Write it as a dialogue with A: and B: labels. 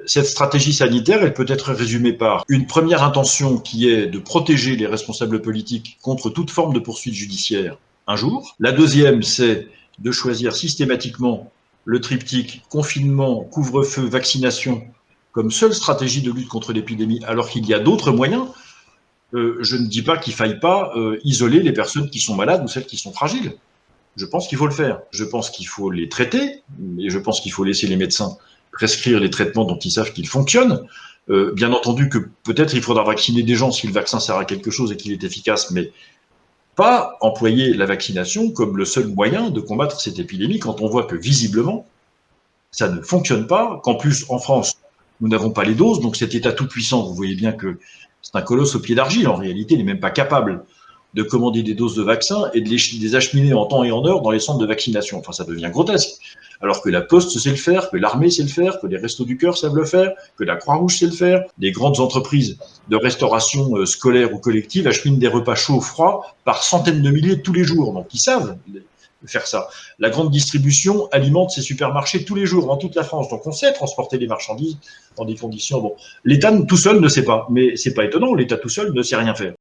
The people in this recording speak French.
A: Cette stratégie sanitaire, elle peut être résumée par une première intention qui est de protéger les responsables politiques contre toute forme de poursuite judiciaire un jour. La deuxième, c'est de choisir systématiquement le triptyque confinement, couvre-feu, vaccination comme seule stratégie de lutte contre l'épidémie, alors qu'il y a d'autres moyens. Je ne dis pas qu'il ne faille pas isoler les personnes qui sont malades ou celles qui sont fragiles. Je pense qu'il faut le faire. Je pense qu'il faut les traiter et je pense qu'il faut laisser les médecins prescrire les traitements dont ils savent qu'ils fonctionnent. Bien entendu que peut-être il faudra vacciner des gens si le vaccin sert à quelque chose et qu'il est efficace, mais pas employer la vaccination comme le seul moyen de combattre cette épidémie quand on voit que visiblement ça ne fonctionne pas, qu'en plus en France nous n'avons pas les doses, donc cet État tout-puissant, vous voyez bien que c'est un colosse au pied d'argile, en réalité il n'est même pas capable de commander des doses de vaccins et de les acheminer en temps et en heure dans les centres de vaccination. Enfin, ça devient grotesque. Alors que la Poste sait le faire, que l'armée sait le faire, que les Restos du Cœur savent le faire, que la Croix-Rouge sait le faire, des grandes entreprises de restauration scolaire ou collective acheminent des repas chauds, froids, par centaines de milliers tous les jours. Donc, ils savent faire ça. La grande distribution alimente ses supermarchés tous les jours dans toute la France. Donc, on sait transporter les marchandises dans des conditions. Bon, l'État tout seul ne sait pas, mais c'est pas étonnant. L'État tout seul ne sait rien faire.